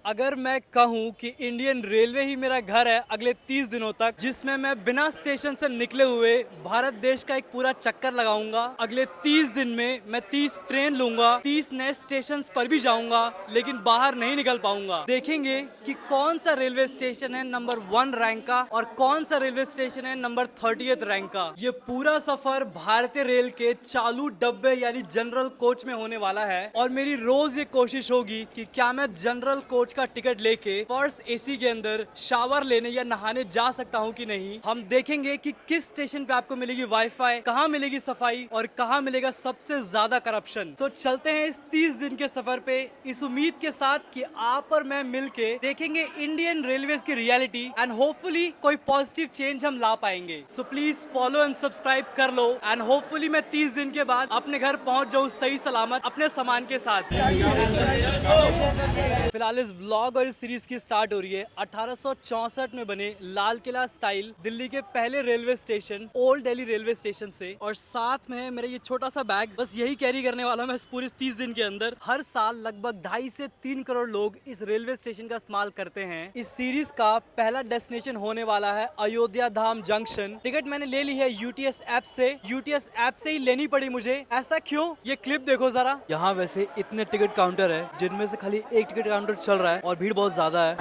अगर मैं कहूँ कि इंडियन रेलवे ही मेरा घर है अगले 30 दिनों तक, जिसमें मैं बिना स्टेशन से निकले हुए भारत देश का एक पूरा चक्कर लगाऊंगा। अगले 30 दिन में मैं 30 ट्रेन लूंगा, 30 नए स्टेशन पर भी जाऊंगा, लेकिन बाहर नहीं निकल पाऊंगा। देखेंगे कि कौन सा रेलवे स्टेशन है नंबर 1 रैंक का और कौन सा रेलवे स्टेशन है नंबर 30th रैंक का। ये पूरा सफर भारतीय रेल के चालू डब्बे यानी जनरल कोच में होने वाला है और मेरी रोज ये कोशिश होगी कि क्या मैं जनरल कोच का टिकट लेके फर्स्ट एसी के अंदर शावर लेने या नहाने जा सकता हूँ कि नहीं। हम देखेंगे कि किस स्टेशन पे आपको मिलेगी वाईफाई, कहाँ मिलेगी सफाई और कहाँ मिलेगा सबसे ज्यादा करप्शन। तो चलते हैं इस 30 दिन के सफर पे इस उम्मीद के साथ कि आप और मैं मिलके देखेंगे इंडियन रेलवे की रियलिटी एंड होपफुली कोई पॉजिटिव चेंज हम ला पाएंगे। So please follow and subscribe कर लो एंड होपफुली मैं 30 दिन के बाद अपने घर पहुंच जाऊं सही सलामत अपने सामान के साथ। फिलहाल इस व्लॉग और इस सीरीज की स्टार्ट हो रही है 1864 में बने लाल किला स्टाइल दिल्ली के पहले railway station old Delhi railway station से, और साथ में है मेरा ये छोटा सा बैग। बस यही कैरी करने वाला हूं मैं इस पूरे 30 दिन के अंदर। हर साल लगभग 2.5 से 3 करोड़ लोग इस रेलवे स्टेशन का इस्तेमाल करते हैं। इस सीरीज का पहला डेस्टिनेशन होने वाला है अयोध्या धाम जंक्शन। टिकट मैंने ले ली है यूटीएस ऐप से। यूटीएस ऐप से ही लेनी पड़ी मुझे। ऐसा क्यों? ये क्लिप देखो जरा। यहाँ वैसे इतने टिकट काउंटर है जिनमें से खाली एक टिकट काउंटर चल रहा है और भीड़ बहुत ज्यादा है।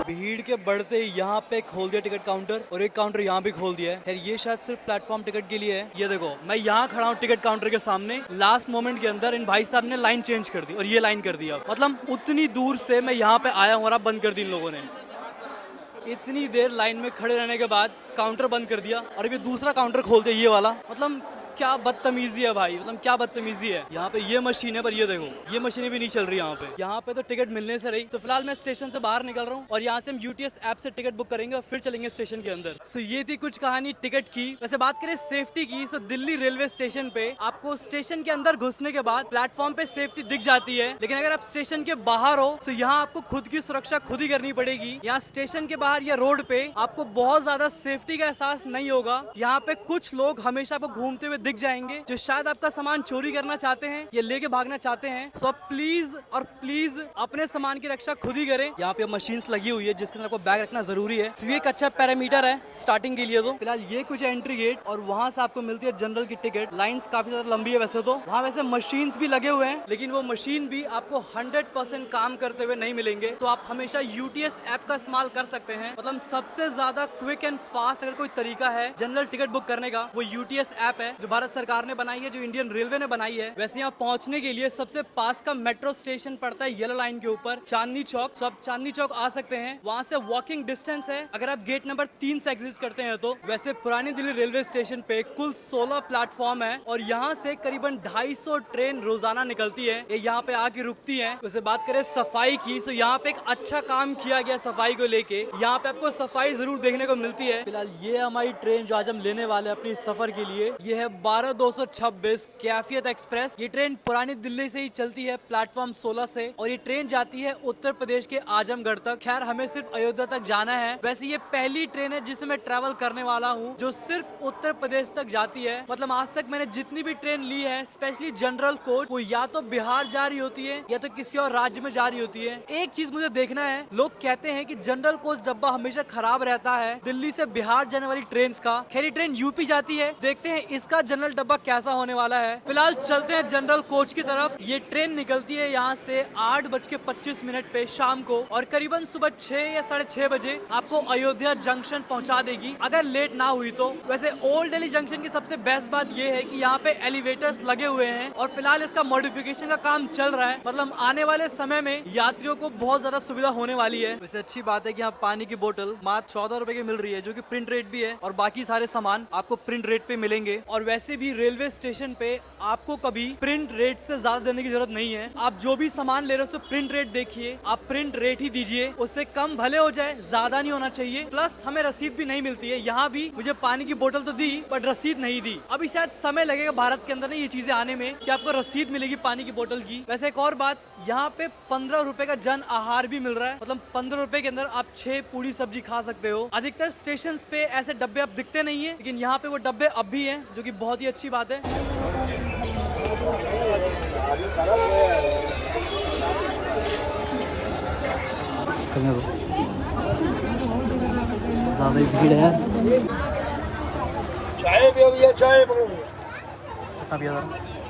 भीड़ के बढ़ते ही यहाँ पे खोल दिया टिकट काउंटर और एक काउंटर यहाँ भी खोल दिया है। खैर ये शायद सिर्फ प्लेटफॉर्म टिकट के लिए है। ये देखो मैं यहाँ खड़ा हूँ टिकट काउंटर के सामने। लास्ट मोमेंट के अंदर इन भाई साहब ने लाइन चेंज कर दी और ये लाइन कर दिया। मतलब उतनी दूर से मैं यहाँ पे आया हूँ और अब बंद कर दी इन लोगों ने। इतनी देर लाइन में खड़े रहने के बाद काउंटर बंद कर दिया और अभी दूसरा काउंटर खोल दिया ये वाला। मतलब क्या बदतमीजी है भाई, मतलब क्या बदतमीजी है। यहाँ पे ये मशीन है पर ये देखो ये मशीनें भी नहीं चल रही यहाँ पे। यहाँ पे तो टिकट मिलने से रही। तो फिलहाल मैं स्टेशन से बाहर निकल रहा हूँ और यहाँ से हम यूटीएस ऐप से टिकट बुक करेंगे और फिर चलेंगे स्टेशन के अंदर। सो ये थी कुछ कहानी टिकट की। वैसे बात करें सेफ्टी की, सो दिल्ली रेलवे स्टेशन पे आपको स्टेशन के अंदर घुसने के बाद प्लेटफॉर्म पे सेफ्टी दिख जाती है, लेकिन अगर आप स्टेशन के बाहर हो तो यहाँ आपको खुद की सुरक्षा खुद ही करनी पड़ेगी। यहाँ स्टेशन के बाहर या रोड पे आपको बहुत ज्यादा सेफ्टी का एहसास नहीं होगा। यहाँ पे कुछ लोग हमेशा आपको घूमते हुए दिख जाएंगे जो शायद आपका सामान चोरी करना चाहते हैं या लेके भागना चाहते हैं। सो प्लीज और प्लीज अपने सामान की रक्षा खुद ही करें। यहाँ पे मशीन्स लगी हुई है जिसके अंदर आपको बैग रखना जरूरी है। तो ये एक अच्छा पैरामीटर है स्टार्टिंग के लिए। तो फिलहाल ये कुछ एंट्री गेट और वहाँ से आपको मिलती है जनरल की टिकट। लाइंस काफी ज्यादा लंबी है वैसे तो। वहाँ वैसे मशीन्स भी लगे हुए हैं, लेकिन वो मशीन भी आपको 100% काम करते हुए नहीं मिलेंगे। तो आप हमेशा यूटीएस ऐप का इस्तेमाल कर सकते हैं। मतलब सबसे ज्यादा क्विक एंड फास्ट अगर कोई तरीका है जनरल टिकट बुक करने का, वो यूटीएस ऐप है जो भारत सरकार ने बनाई है, जो इंडियन रेलवे ने बनाई है। वैसे यहाँ पहुंचने के लिए सबसे पास का मेट्रो स्टेशन पड़ता है येलो लाइन के ऊपर चांदनी चौक। तो आप चांदनी चौक आ सकते हैं, वहाँ से वॉकिंग डिस्टेंस है अगर आप गेट नंबर 3 से एग्जिट करते हैं तो। वैसे पुरानी दिल्ली रेलवे स्टेशन पे कुल 16 प्लेटफॉर्म है और यहाँ से करीबन 250 ट्रेन रोजाना निकलती है। ये यहाँ पे आके रुकती है। वैसे बात करें सफाई की, तो यहाँ पे एक अच्छा काम किया गया सफाई को लेके। यहाँ पे आपको सफाई जरूर देखने को मिलती है। फिलहाल ये हमारी ट्रेन जो आज हम लेने वाले हैं अपनी सफर के लिए, ये है 12226 कैफियत एक्सप्रेस। ये ट्रेन पुरानी दिल्ली से ही चलती है प्लेटफॉर्म 16 से और ये ट्रेन जाती है उत्तर प्रदेश के आजमगढ़ तक। खैर हमें सिर्फ अयोध्या तक जाना है। वैसे ये पहली ट्रेन है जिसे मैं ट्रेवल करने वाला हूँ जो सिर्फ उत्तर प्रदेश तक जाती है। मतलब आज तक मैंने जितनी भी ट्रेन ली है स्पेशली जनरल कोच, वो या तो बिहार जा रही होती है या तो किसी और राज्य में जा रही होती है। एक चीज मुझे देखना है, लोग कहते हैं कि जनरल कोच डब्बा हमेशा खराब रहता है दिल्ली से बिहार जाने वाली ट्रेन का। खैर ये ट्रेन यूपी जाती है, देखते हैं इसका जनरल डब्बा कैसा होने वाला है। फिलहाल चलते हैं जनरल कोच की तरफ। ये ट्रेन निकलती है यहाँ से 8:25 पे शाम को और करीबन सुबह 6 या 6:30 बजे आपको अयोध्या जंक्शन पहुँचा देगी अगर लेट ना हुई तो। वैसे ओल्ड दिल्ली जंक्शन की सबसे बेस्ट बात ये है कि यहाँ पे एलिवेटर्स लगे हुए हैं और फिलहाल इसका मॉडिफिकेशन का काम चल रहा है। मतलब आने वाले समय में यात्रियों को बहुत ज्यादा सुविधा होने वाली है। वैसे अच्छी बात है कि यहाँ पानी की बोतल मात्र 14 रुपए की मिल रही है जो कि प्रिंट रेट भी है और बाकी सारे सामान आपको प्रिंट रेट पे मिलेंगे। और वैसे भी रेलवे स्टेशन पे आपको कभी प्रिंट रेट से ज्यादा देने की जरूरत नहीं है। आप जो भी सामान ले रहे हो प्रिंट रेट देखिए, आप प्रिंट रेट ही दीजिए। उससे कम भले हो जाए, ज्यादा नहीं होना चाहिए। प्लस हमें रसीद भी नहीं मिलती है। यहाँ भी मुझे पानी की बोतल तो दी पर रसीद नहीं दी। अभी शायद समय लगेगा भारत के अंदर ना ये चीजें आने में कि आपको रसीद मिलेगी पानी की बोतल की। वैसे एक और बात, यहाँ पे 15 रुपए का जन आहार भी मिल रहा है। मतलब 15 रुपए के अंदर आप 6 पूरी सब्जी खा सकते हो। अधिकतर स्टेशन पे ऐसे डब्बे अब दिखते नहीं है, लेकिन यहाँ पे वो डब्बे अब भी हैं जो कि बहुत ही अच्छी बात है। चलने दो, ज़्यादा ही भीड़ है। चाय पियो भैया, चाय पियो,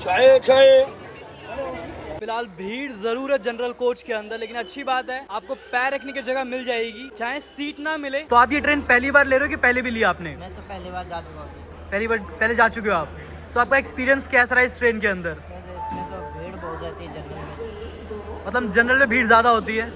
चाय चाय। फिलहाल भीड़ जरूर है जनरल कोच के अंदर, लेकिन अच्छी बात है आपको पैर रखने की जगह मिल जाएगी, चाहे सीट ना मिले। तो आप ये ट्रेन पहली बार ले रहे हो कि पहले भी लिया आपने? मैं तो पहली बार जा चुका हूँ। पहले जा चुके हो आप। तो आपका एक्सपीरियंस कैसा रहा इस ट्रेन के अंदर? इसमें तो भीड़ बहुत जाती है जनरल में। मतलब जनरल में भीड़ ज़्यादा होती है।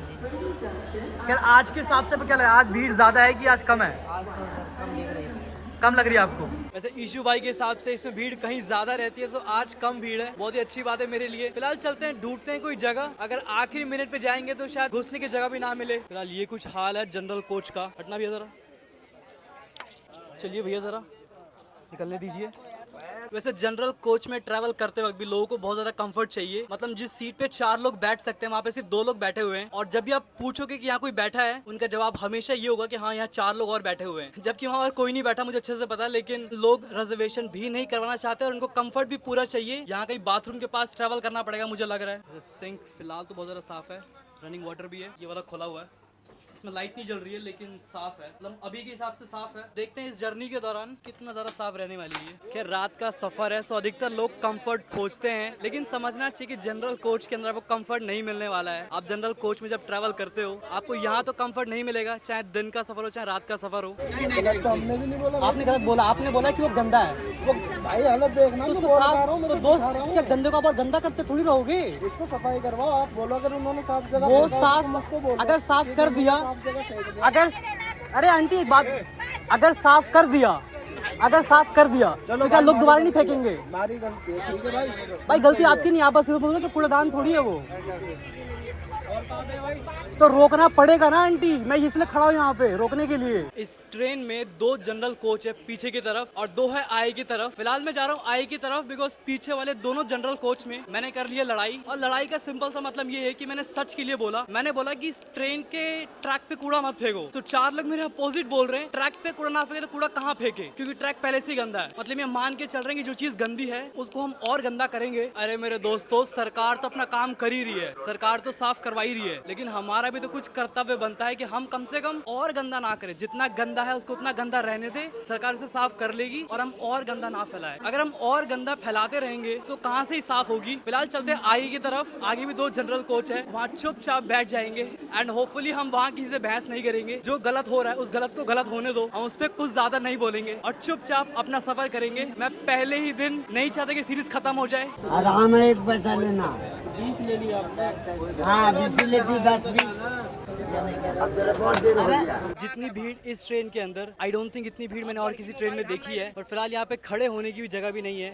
खैर आज के हिसाब से क्या लगा, आज भीड़ ज़्यादा है कि आज कम है? आज तो कम दिख रही है। कम लग रही है आपको? वैसे ईशू भाई के हिसाब से इसमें भीड़ कहीं ज्यादा रहती है, तो आज कम भीड़ है, बहुत ही अच्छी बात है मेरे लिए। फिलहाल चलते हैं, ढूंढते हैं कोई जगह, अगर आखिरी मिनट पे जाएंगे तो शायद घुसने की जगह भी ना मिले। फिलहाल ये कुछ हाल है जनरल कोच का। हटना भैया जरा, चलिए भैया जरा निकलने दीजिए। वैसे जनरल कोच में ट्रैवल करते वक्त भी लोगों को बहुत ज्यादा कंफर्ट चाहिए। मतलब जिस सीट पे 4 लोग बैठ सकते हैं वहाँ पे सिर्फ 2 लोग बैठे हुए हैं, और जब भी आप पूछोगे कि यहाँ कोई बैठा है, उनका जवाब हमेशा ये होगा कि हाँ यहाँ 4 लोग और बैठे हुए हैं, जबकि वहाँ और कोई नहीं बैठा, मुझे अच्छे से पता है। लेकिन लोग रिजर्वेशन भी नहीं करवाना चाहते और उनको कंफर्ट भी पूरा चाहिए। यहाँ कहीं बाथरूम के पास ट्रैवल करना पड़ेगा मुझे लग रहा है। सिंक फिलहाल तो बहुत ज्यादा साफ है, रनिंग वाटर भी है, ये वाला खुला हुआ है, इसमें लाइट नहीं जल रही है लेकिन साफ है, मतलब अभी के हिसाब से साफ है। देखते हैं इस जर्नी के दौरान कितना ज्यादा साफ रहने वाली है। खैर रात का सफर है, सो अधिकतर लोग कंफर्ट खोजते हैं, लेकिन समझना चाहिए कि जनरल कोच के अंदर आपको कंफर्ट नहीं मिलने वाला है। आप जनरल कोच में जब ट्रैवल करते हो आपको यहाँ तो कंफर्ट नहीं मिलेगा, चाहे दिन का सफर हो चाहे रात का सफर हो। तो हमने भी नहीं बोला। आपने गलत बोला, आपने बोला कि वो गंदा है। वो भाई हालत देखना, मैं बोल रहा हूँ, मैं तो दोस्त दिखा रहा हूँ। क्या गंदे को आप गंदा करते थोड़ी रहोगे? इसको सफाई करवाओ, आप बोलो अगर उन्होंने साफ जगह वो फेंका, साफ, तुम उसको बोलो अगर साफ कि कर तुमने दिया, साफ जगह फेंक दिया। अगर अरे आंटी एक बात, अगर साफ कर दिया, अगर साफ कर दिया तो क्या लोग दोबारा नहीं फेंकेंगे? हमारी गलती है, ठीक है भाई। भाई गलती आपकी नहीं, आप बस ये बोलो कि कूड़ादान थोड़ी है वो, तो रोकना पड़ेगा ना आंटी, मैं इसलिए खड़ा हूँ यहाँ पे रोकने के लिए। इस ट्रेन में 2 जनरल कोच है पीछे की तरफ और 2 है आई की तरफ। फिलहाल मैं जा रहा हूँ आई की तरफ, बिकॉज पीछे वाले दोनों जनरल कोच में मैंने कर लिया लड़ाई, और लड़ाई का सिंपल सा मतलब ये है कि मैंने सच के लिए बोला। मैंने बोला कि इस ट्रेन के ट्रैक पे कूड़ा मत फेंको, तो 4 लोग मेरे अपोजिट बोल रहे हैं ट्रैक पे कूड़ा ना फेंके तो कूड़ा कहाँ फेंके, क्योंकि ट्रैक पहले से ही गंदा है। मतलब ये मान के चल रहे हैं कि जो चीज गंदी है उसको हम और गंदा करेंगे। अरे मेरे दोस्तों, सरकार तो अपना काम कर ही रही है, सरकार तो साफ करवा ही रही है, लेकिन हमारा भी तो कुछ कर्तव्य बनता है कि हम कम से कम और गंदा ना करें। जितना गंदा है उसको उतना गंदा रहने दे, सरकार उसे साफ कर लेगी और हम और गंदा ना फैलाए। अगर हम और गंदा फैलाते रहेंगे तो कहाँ से ही साफ होगी। फिलहाल चलते हैं आई की तरफ, आगे भी 2 जनरल कोच है, वहाँ चुपचाप बैठ जाएंगे एंड होपफुली हम वहाँ किसी से बहस नहीं करेंगे। जो गलत हो रहा है उस गलत को गलत होने दो, हम उस पर कुछ ज्यादा नहीं बोलेंगे और चुपचाप अपना सफर करेंगे। मैं पहले ही दिन नहीं चाहता कि सीरीज खत्म हो जाए। आराम है, 1 पैसा लेना। 20 ले लिया आपने। हाँ 20 लेती, 10 20। अब तेरा बहुत देर हो गया। जितनी भीड़ इस ट्रेन के अंदर, आई डोंट थिंक इतनी भीड़ मैंने और किसी ट्रेन में देखी है। और फिलहाल यहाँ पे खड़े होने की भी जगह भी नहीं है।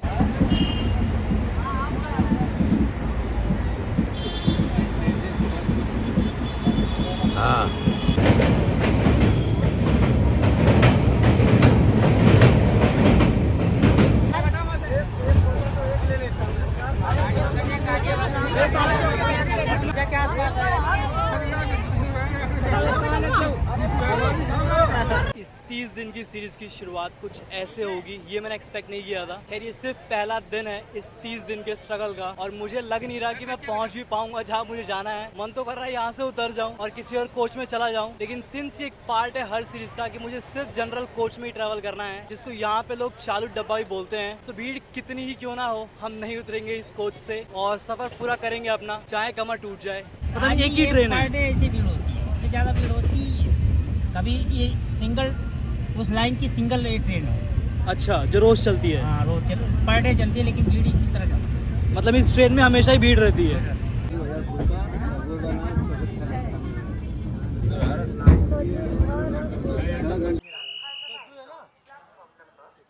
इस 30 दिन की सीरीज की शुरुआत कुछ ऐसे होगी, ये मैंने एक्सपेक्ट नहीं किया था। खैर ये सिर्फ पहला दिन है इस 30 दिन के स्ट्रगल का, और मुझे लग नहीं रहा कि मैं पहुंच भी पाऊंगा जहां मुझे जाना है। मन तो कर रहा है यहाँ से उतर जाऊं और किसी और कोच में चला जाऊं, लेकिन सिंस ये एक पार्ट है हर सीरीज का कि मुझे सिर्फ जनरल कोच में ही ट्रैवल करना है, जिसको यहाँ पे लोग चालू डब्बा भी बोलते हैं। सो भीड़ कितनी ही क्यों ना हो, हम नहीं उतरेंगे इस कोच से और सफर पूरा करेंगे अपना, चाहे कमर टूट जाए। मतलब एक ही ट्रेन है, ऐसी भीड़ होती है, इसमें ज़्यादा भीड़ होती है। कभी ये सिंगल उस लाइन की सिंगल ट्रेन हो। अच्छा जो रोज चलती है। हाँ रोज पर डे चलती है, लेकिन भीड़ इसी तरह चलती है। मतलब इस ट्रेन में हमेशा ही भीड़ रहती है।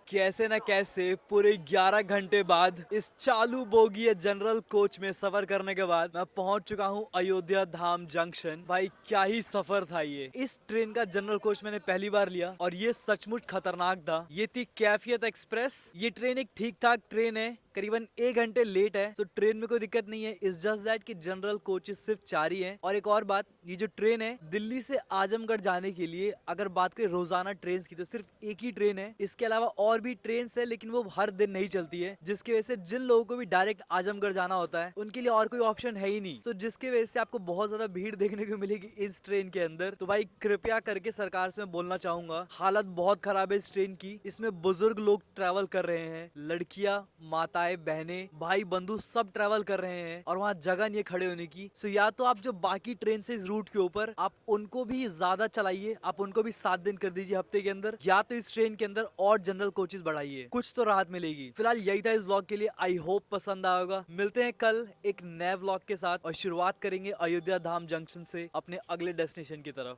कैसे न कैसे पूरे 11 घंटे बाद इस चालू बोगी या जनरल कोच में सफर करने के बाद मैं पहुंच चुका हूं अयोध्या धाम जंक्शन। भाई क्या ही सफर था ये। इस ट्रेन का जनरल कोच मैंने पहली बार लिया और ये सचमुच खतरनाक था। ये थी कैफियत एक्सप्रेस। ये ट्रेन एक ठीक ठाक ट्रेन है, करीबन 1 घंटे लेट है। तो ट्रेन में कोई दिक्कत नहीं है, इस जस्ट दैट कि जनरल कोचेस सिर्फ 4 ही हैं। और एक और बात, ये जो ट्रेन है दिल्ली से आजमगढ़ जाने के लिए अगर बात करें रोजाना ट्रेन की तो सिर्फ एक ही ट्रेन है। इसके अलावा और भी ट्रेन है लेकिन वो हर दिन नहीं चलती है, जिसकी वजह से जिन लोगों को भी डायरेक्ट आजमगढ़ जाना होता है उनके लिए और कोई ऑप्शन है ही नहीं। तो जिसकी वजह से आपको बहुत ज्यादा भीड़ देखने को मिलेगी इस ट्रेन के अंदर। तो भाई कृपया करके सरकार से मैं बोलना चाहूंगा, हालत बहुत खराब है इस ट्रेन की। इसमें बुजुर्ग लोग ट्रैवल कर रहे हैं, लड़कियां, माताएं, बहनें, भाई बंधु सब ट्रैवल कर रहे हैं और वहाँ जगह नहीं है खड़े होने की। सो या तो आप जो बाकी ट्रेन से इस रूट के ऊपर आप उनको भी ज्यादा चलाइए, आप उनको भी 7 दिन कर दीजिए हफ्ते के अंदर, या तो इस ट्रेन के अंदर और जनरल कोचेस बढ़ाइए, कुछ तो राहत मिलेगी। फिलहाल यही था इस व्लॉग के लिए, आई होप पसंद आया होगा। मिलते हैं कल एक नए व्लॉग के साथ और शुरुआत करेंगे अयोध्या धाम जंक्शन से अपने अगले डेस्टिनेशन की तरफ।